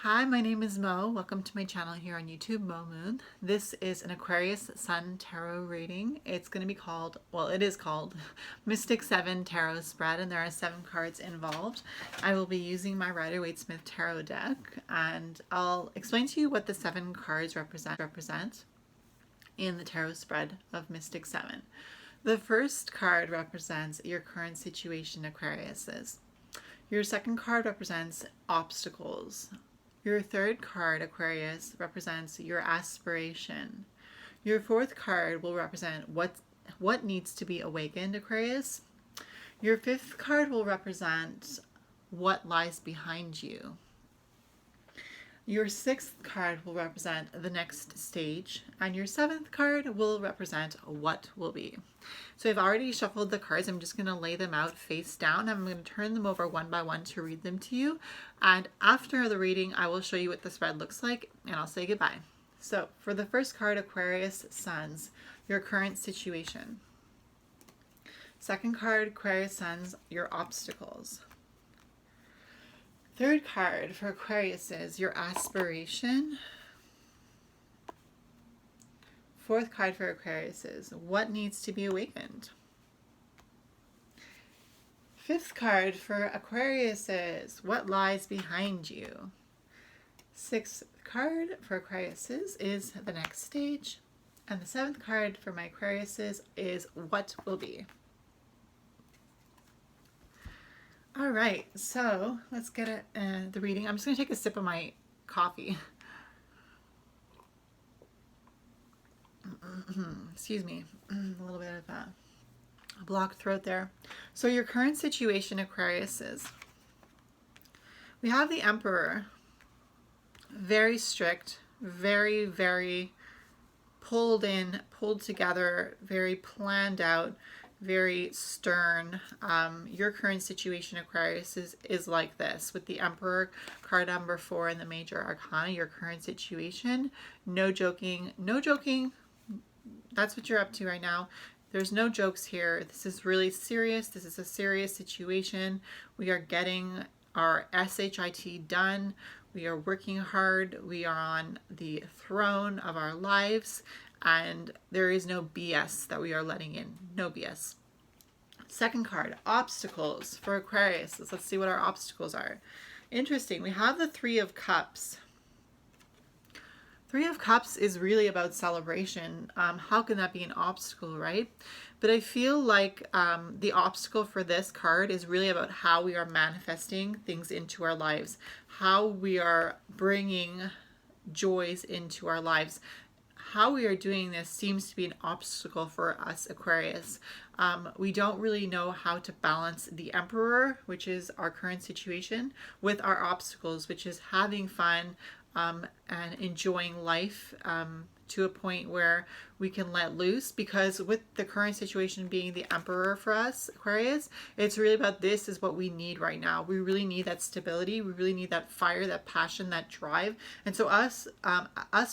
Hi, my name is Mo. Welcome to my channel here on YouTube, Mo Moon. This is an Aquarius Sun Tarot reading. It's going to be called, well, it is called Mystic 7 Tarot Spread, and there are 7 cards involved. I will be using my Rider-Waite-Smith Tarot deck, and I'll explain to you what the 7 cards represent in the tarot spread of Mystic 7. The first card represents your current situation, Aquariuses. Your second card represents obstacles. Your third card, Aquarius, represents your aspiration. Your fourth card will represent what needs to be awakened, Aquarius. Your fifth card will represent what lies behind you. Your sixth card will represent the next stage, and your seventh card will represent what will be. So I've already shuffled the cards. I'm just going to lay them out face down. I'm going to turn them over one by one to read them to you. And after the reading, I will show you what the spread looks like, and I'll say goodbye. So for the first card, Aquarius Suns, your current situation. Second card, Aquarius Suns, your obstacles. Third card for Aquarius is your aspiration. Fourth card for Aquarius is what needs to be awakened. Fifth card for Aquarius is what lies behind you. Sixth card for Aquarius is the next stage. And the seventh card for my Aquarius is what will be. All right, so let's get the reading. I'm just going to take a sip of my coffee. Excuse me, a little bit of a blocked throat there. So your current situation, Aquarius, is we have the Emperor, very strict, very, very pulled in, pulled together, very planned out, very stern. Your current situation, Aquarius, is like this with the Emperor, card number 4 in the Major Arcana. Your current situation, no joking, no joking. That's what you're up to right now. There's no jokes here. This is really serious. This is a serious situation. We are getting our SHIT done. We are working hard. We are on the throne of our lives. And there is no BS that we are letting in. No BS. Second card, obstacles for Aquarius. Let's see what our obstacles are. Interesting. We have the Three of Cups. Three of Cups is really about celebration. How can that be an obstacle, right? But I feel like the obstacle for this card is really about how we are manifesting things into our lives, how we are bringing joys into our lives. How we are doing this seems to be an obstacle for us, Aquarius. We don't really know how to balance the Emperor, which is our current situation, with our obstacles, which is having fun and enjoying life to a point where we can let loose. Because with the current situation being the Emperor for us, Aquarius, it's really about this is what we need right now. We really need that stability. We really need that fire, that passion, that drive. And so us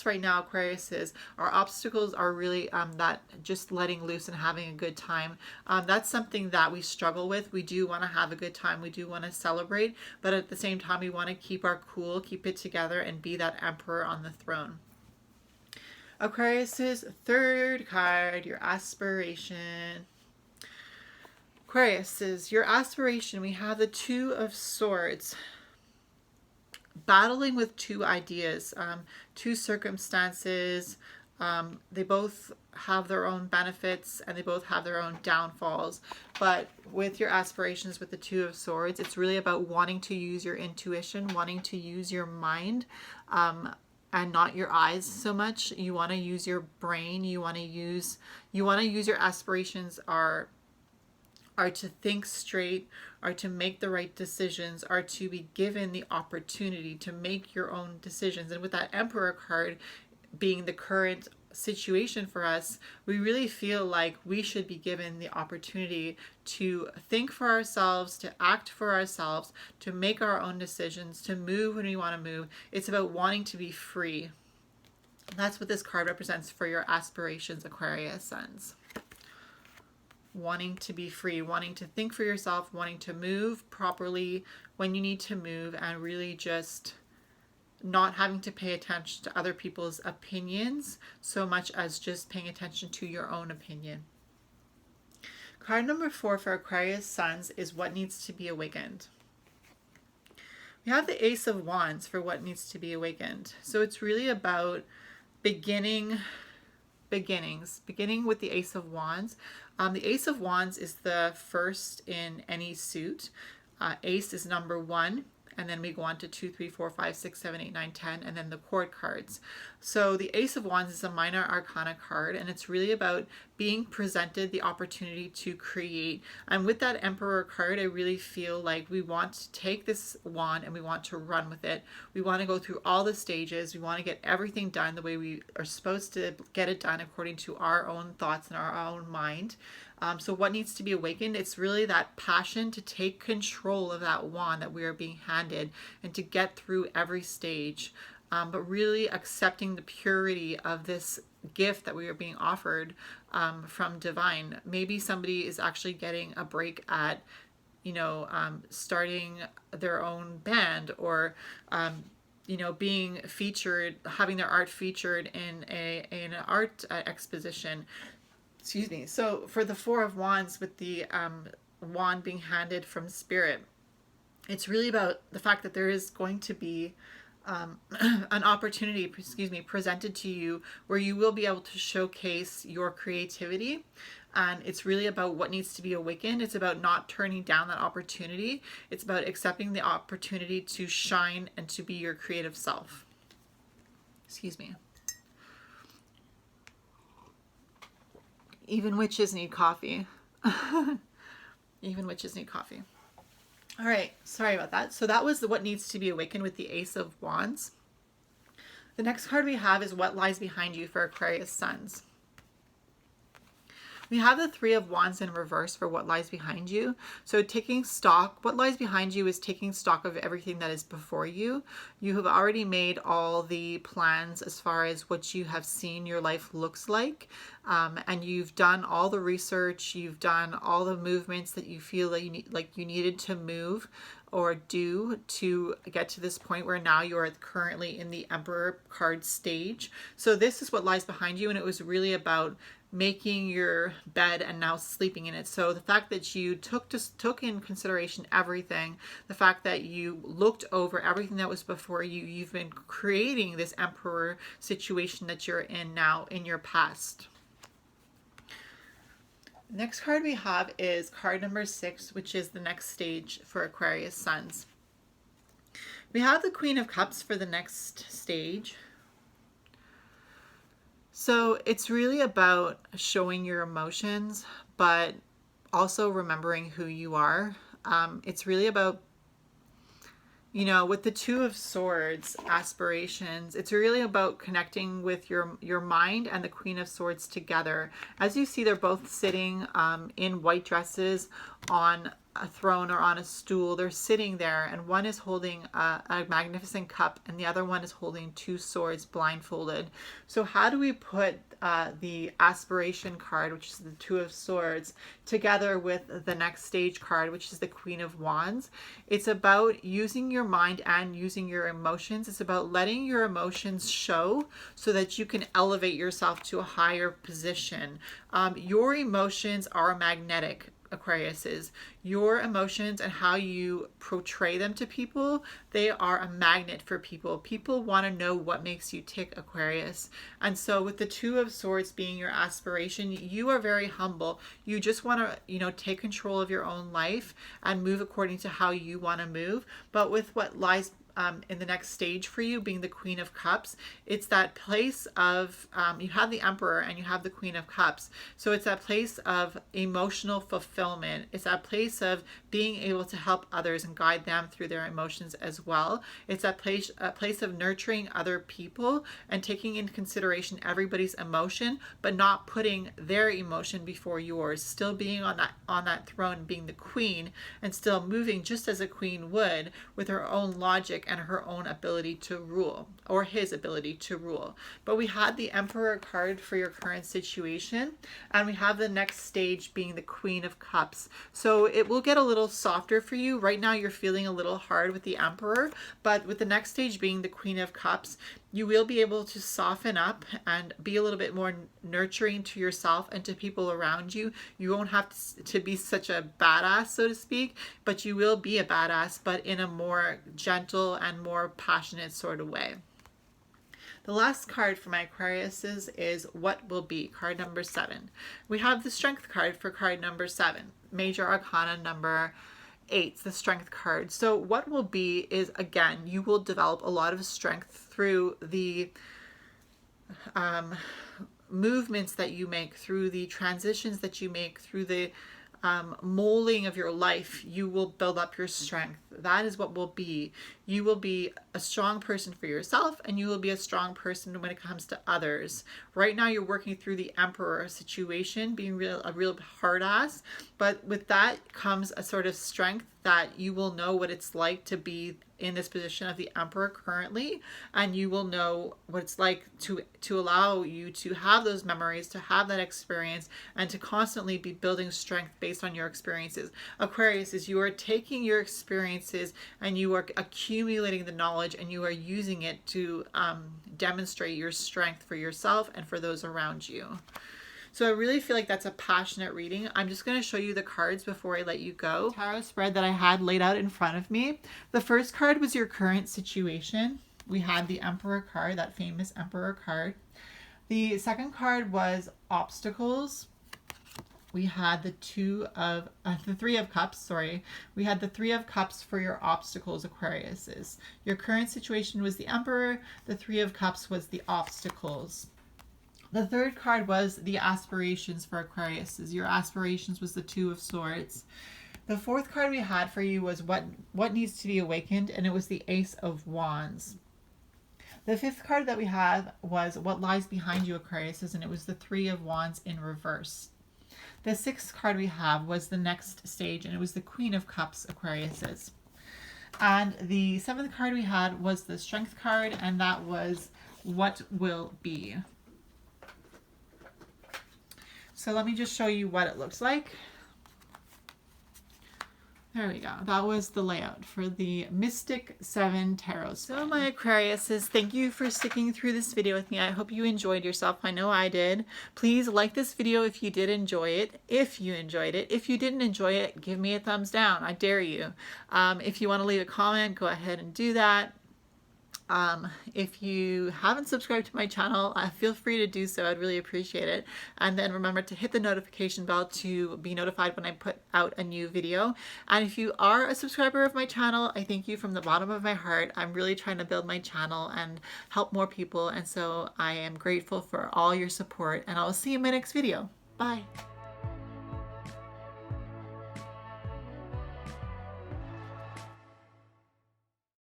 right now, Aquarius, our obstacles are really that just letting loose and having a good time. That's something that we struggle with. We do want to have a good time. We do want to celebrate, but at the same time, we want to keep our cool, keep it together, and be that Emperor on the throne. Aquarius's third card, your aspiration. Aquarius's your aspiration. We have the Two of Swords. Battling with two ideas, two circumstances. They both have their own benefits and they both have their own downfalls. But with your aspirations with the Two of Swords, it's really about wanting to use your intuition, wanting to use your mind, and not your eyes so much. You want to use your brain. You want to use your aspirations are to think straight, are to make the right decisions, are to be given the opportunity to make your own decisions. And with that Emperor card being the current situation for us, we really feel like we should be given the opportunity to think for ourselves, to act for ourselves, to make our own decisions, to move when we want to move. It's about wanting to be free. That's what this card represents for your aspirations, Aquarius Suns. Wanting to be free, wanting to think for yourself, wanting to move properly when you need to move, and really just not having to pay attention to other people's opinions so much as just paying attention to your own opinion. Card number 4 for Aquarius Suns is what needs to be awakened. We have the Ace of Wands for what needs to be awakened. So it's really about beginning with the Ace of Wands. The Ace of Wands is the first in any suit. Ace is number 1, and then we go on to 2, 3, 4, 5, 6, 7, 8, 9, 10, and then the court cards. So the Ace of Wands is a minor arcana card, and it's really about being presented the opportunity to create. And with that Emperor card, I really feel like we want to take this wand and we want to run with it. We want to go through all the stages. We want to get everything done the way we are supposed to get it done according to our own thoughts and our own mind. So what needs to be awakened? It's really that passion to take control of that wand that we are being handed and to get through every stage, but really accepting the purity of this gift that we are being offered from divine. Maybe somebody is actually getting a break at, starting their own band, or being featured, having their art featured in an art exposition. Excuse me. So for the 4 of Wands, with the wand being handed from Spirit, it's really about the fact that there is going to be an opportunity, presented to you where you will be able to showcase your creativity. And it's really about what needs to be awakened. It's about not turning down that opportunity. It's about accepting the opportunity to shine and to be your creative self. Excuse me. Even witches need coffee. Even witches need coffee. All right, sorry about that. So that was what needs to be awakened with the Ace of Wands. The next card we have is what lies behind you for Aquarius Suns. We have the 3 of Wands in reverse for what lies behind you. So taking stock, what lies behind you is taking stock of everything that is before you. You have already made all the plans as far as what you have seen your life looks like. And you've done all the research, you've done all the movements that you feel that you needed to move or do to get to this point where now you are currently in the Emperor card stage. So this is what lies behind you, and it was really about making your bed and now sleeping in it. So the fact that you took in consideration everything, the fact that you looked over everything that was before you, you've been creating this Emperor situation that you're in now in your past. Next card we have is card number 6, which is the next stage for Aquarius Suns. We have the Queen of Cups for the next stage. So it's really about showing your emotions, but also remembering who you are. It's really about, with the 2 of Swords, Aspirations, it's really about connecting with your mind and the Queen of Swords together. As you see, they're both sitting in white dresses on a throne or on a stool. They're sitting there, and one is holding a magnificent cup and the other one is holding 2 swords blindfolded. So how do we put the Aspiration card, which is the 2 of Swords, together with the next stage card, which is the Queen of Wands? It's about using your mind and using your emotions. It's about letting your emotions show so that you can elevate yourself to a higher position. Your emotions are magnetic, Aquariuses. Your emotions and how you portray them to people, they are a magnet for people. People want to know what makes you tick, Aquarius. And so with the 2 of Swords being your aspiration, you are very humble. You just want to, take control of your own life and move according to how you want to move. But with what lies in the next stage for you being the Queen of Cups, it's that place of, you have the Emperor and you have the Queen of Cups. So it's that place of emotional fulfillment. It's that place of being able to help others and guide them through their emotions as well. It's a place of nurturing other people and taking into consideration everybody's emotion, but not putting their emotion before yours. Still being on that throne, being the queen, and still moving just as a queen would with her own logic and her own ability to rule, or his ability to rule. But we had the Emperor card for your current situation, and we have the next stage being the Queen of Cups. So it will get a little softer for you. Right now you're feeling a little hard with the Emperor, but with the next stage being the Queen of Cups, you will be able to soften up and be a little bit more nurturing to yourself and to people around you. You won't have to be such a badass, so to speak, but you will be a badass, but in a more gentle and more passionate sort of way. The last card for my Aquariuses is What Will Be, card number 7. We have the Strength card for card number 7, Major Arcana number 8, the Strength card. So what will be is, again, you will develop a lot of strength through the movements that you make, through the transitions that you make, through the molding of your life. You will build up your strength. That is what will be. You will be a strong person for yourself, and you will be a strong person when it comes to others. Right now you're working through the Emperor situation, being a real hard ass, but with that comes a sort of strength that you will know what it's like to be in this position of the Emperor currently, and you will know what it's like to allow you to have those memories, to have that experience, and to constantly be building strength based on your experiences. Aquarius, is you are taking your experiences and you are accumulating the knowledge, and you are using it to demonstrate your strength for yourself and for those around you. So I really feel like that's a passionate reading. I'm just going to show you the cards before I let you go. Tarot spread that I had laid out in front of me. The first card was your current situation. We had the Emperor card, that famous Emperor card. The second card was obstacles. We had the Three of Cups, sorry. We had the Three of Cups for your obstacles, Aquariuses. Your current situation was the Emperor. The Three of Cups was the obstacles. The third card was the Aspirations for Aquarius. Your aspirations was the Two of Swords. The fourth card we had for you was what needs to be awakened, and it was the Ace of Wands. The fifth card that we had was what lies behind you, Aquarius, and it was the Three of Wands in reverse. The sixth card we have was the next stage, and it was the Queen of Cups, Aquarius. And the seventh card we had was the Strength card, and that was What Will Be. So let me just show you what it looks like. There we go. That was the layout for the Mystic 7 Tarot. So my Aquariuses, thank you for sticking through this video with me. I hope you enjoyed yourself. I know I did. Please like this video if you did enjoy it. If you enjoyed it. If you didn't enjoy it, give me a thumbs down. I dare you. If you want to leave a comment, go ahead and do that. If you haven't subscribed to my channel, feel free to do so. I'd really appreciate it. And then remember to hit the notification bell to be notified when I put out a new video. And if you are a subscriber of my channel, I thank you from the bottom of my heart. I'm really trying to build my channel and help more people. And so I am grateful for all your support, and I'll see you in my next video. Bye.